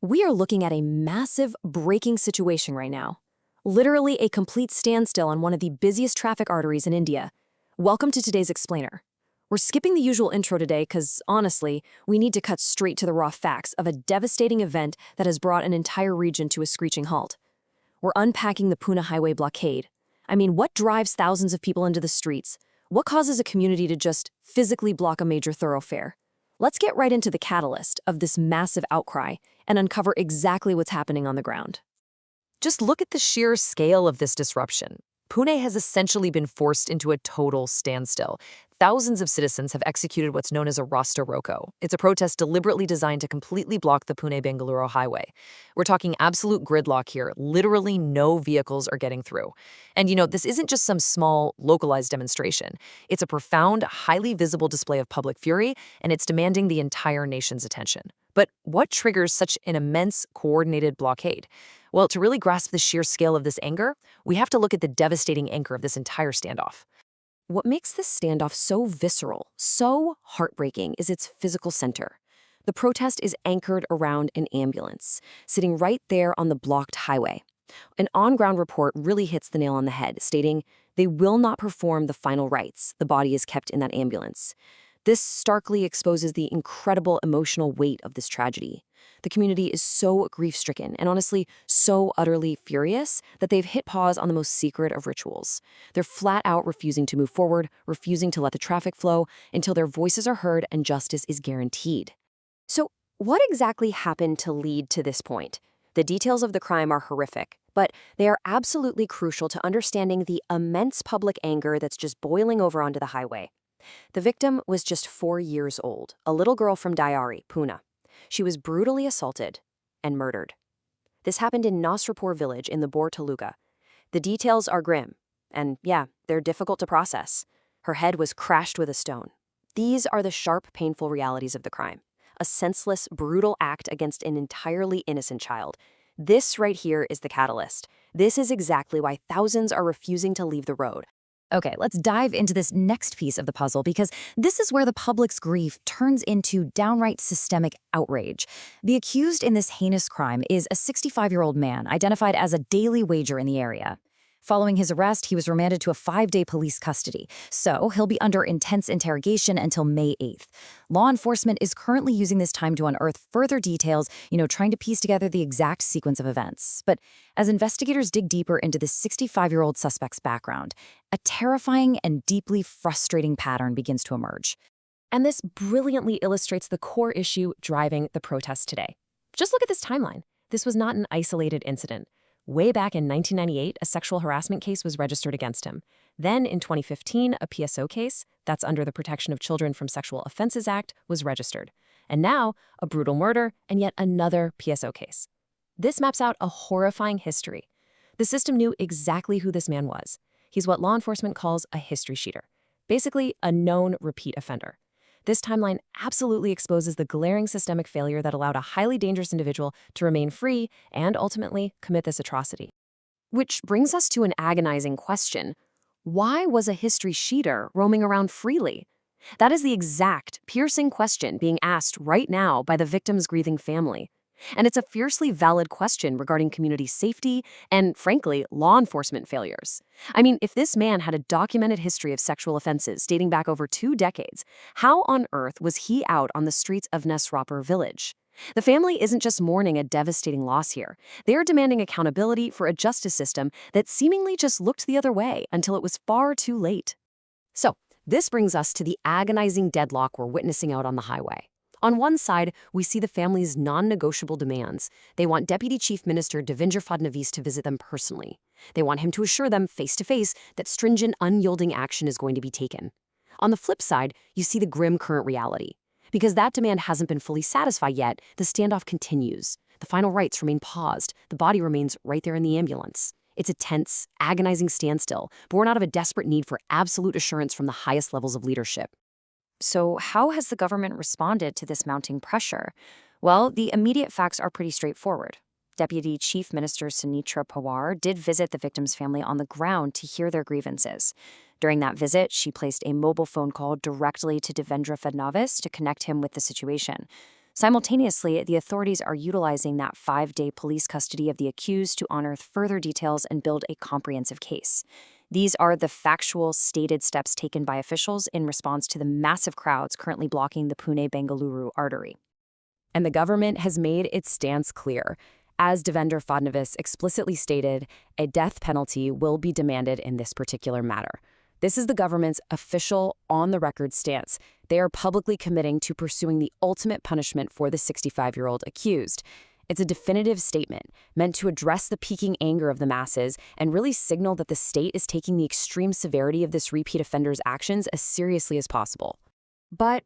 We are looking at a massive breaking situation right now. Literally a complete standstill on one of the busiest traffic arteries in India. Welcome to today's explainer. We're skipping the usual intro today because, honestly, we need to cut straight to the raw facts of a devastating event that has brought an entire region to a screeching halt. We're unpacking the Pune highway blockade. I mean, what drives thousands of people into the streets? What causes a community to just physically block a major thoroughfare? Let's get right into the catalyst of this massive outcry and uncover exactly what's happening on the ground. Just look at the sheer scale of this disruption. Pune has essentially been forced into a total standstill. Thousands of citizens have executed what's known as a Rasta Roko. It's a protest deliberately designed to completely block the Pune-Bengaluru highway. We're talking absolute gridlock here. Literally no vehicles are getting through. And this isn't just some small, localized demonstration. It's a profound, highly visible display of public fury, and it's demanding the entire nation's attention. But what triggers such an immense, coordinated blockade? Well, to really grasp the sheer scale of this anger, we have to look at the devastating anchor of this entire standoff. What makes this standoff so visceral, so heartbreaking, is its physical center. The protest is anchored around an ambulance, sitting right there on the blocked highway. An on-ground report really hits the nail on the head, stating, "They will not perform the final rites. The body is kept in that ambulance." This starkly exposes the incredible emotional weight of this tragedy. The community is so grief-stricken and honestly so utterly furious that they've hit pause on the most secret of rituals. They're flat out refusing to move forward, refusing to let the traffic flow until their voices are heard and justice is guaranteed. So, what exactly happened to lead to this point? The details of the crime are horrific, but they are absolutely crucial to understanding the immense public anger that's just boiling over onto the highway. The victim was just 4 years old, a little girl from Diari, Pune. She was brutally assaulted and murdered. This happened in Nasrapur village in the Bor Taluka. The details are grim, and they're difficult to process. Her head was crashed with a stone. These are the sharp, painful realities of the crime. A senseless, brutal act against an entirely innocent child. This right here is the catalyst. This is exactly why thousands are refusing to leave the road. Okay, let's dive into this next piece of the puzzle because this is where the public's grief turns into downright systemic outrage. The accused in this heinous crime is a 65-year-old man identified as a daily wager in the area. Following his arrest, he was remanded to a 5-day police custody, so he'll be under intense interrogation until May 8th. Law enforcement is currently using this time to unearth further details, trying to piece together the exact sequence of events. But as investigators dig deeper into this 65-year-old suspect's background, a terrifying and deeply frustrating pattern begins to emerge. And this brilliantly illustrates the core issue driving the protest today. Just look at this timeline. This was not an isolated incident. Way back in 1998, a sexual harassment case was registered against him. Then, in 2015, a PSO case, that's under the Protection of Children from Sexual Offenses Act, was registered. And now, a brutal murder and yet another PSO case. This maps out a horrifying history. The system knew exactly who this man was. He's what law enforcement calls a history sheeter, basically a known repeat offender. This timeline absolutely exposes the glaring systemic failure that allowed a highly dangerous individual to remain free and ultimately commit this atrocity. Which brings us to an agonizing question. Why was a history sheeter roaming around freely? That is the exact, piercing question being asked right now by the victim's grieving family. And it's a fiercely valid question regarding community safety and, frankly, law enforcement failures. I mean, if this man had a documented history of sexual offenses dating back over 2 decades, how on earth was he out on the streets of Nasrapur village? The family isn't just mourning a devastating loss here. They're demanding accountability for a justice system that seemingly just looked the other way until it was far too late. So, this brings us to the agonizing deadlock we're witnessing out on the highway. On one side, we see the family's non-negotiable demands. They want Deputy Chief Minister Devendra Fadnavis to visit them personally. They want him to assure them face-to-face that stringent, unyielding action is going to be taken. On the flip side, you see the grim current reality. Because that demand hasn't been fully satisfied yet, the standoff continues. The final rites remain paused. The body remains right there in the ambulance. It's a tense, agonizing standstill, born out of a desperate need for absolute assurance from the highest levels of leadership. So how has the government responded to this mounting pressure? Well, the immediate facts are pretty straightforward. Deputy Chief Minister Sunitra Pawar did visit the victim's family on the ground to hear their grievances. During that visit, she placed a mobile phone call directly to Devendra Fadnavis to connect him with the situation. Simultaneously, the authorities are utilizing that 5-day police custody of the accused to unearth further details and build a comprehensive case. These are the factual, stated steps taken by officials in response to the massive crowds currently blocking the Pune-Bengaluru artery. And the government has made its stance clear. As Devendra Fadnavis explicitly stated, a death penalty will be demanded in this particular matter. This is the government's official, on-the-record stance. They are publicly committing to pursuing the ultimate punishment for the 65-year-old accused. It's a definitive statement meant to address the peaking anger of the masses and really signal that the state is taking the extreme severity of this repeat offender's actions as seriously as possible. But,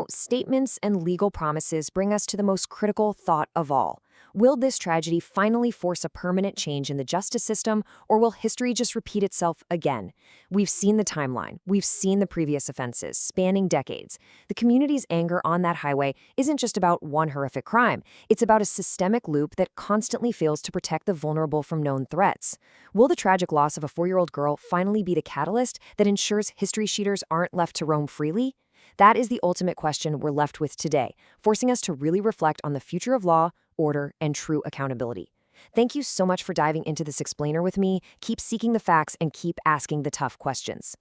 statements and legal promises bring us to the most critical thought of all. Will this tragedy finally force a permanent change in the justice system, or will history just repeat itself again? We've seen the timeline. We've seen the previous offenses, spanning decades. The community's anger on that highway isn't just about one horrific crime. It's about a systemic loop that constantly fails to protect the vulnerable from known threats. Will the tragic loss of a 4-year-old girl finally be the catalyst that ensures history cheaters aren't left to roam freely? That is the ultimate question we're left with today, forcing us to really reflect on the future of law, order, and true accountability. Thank you so much for diving into this explainer with me. Keep seeking the facts and keep asking the tough questions.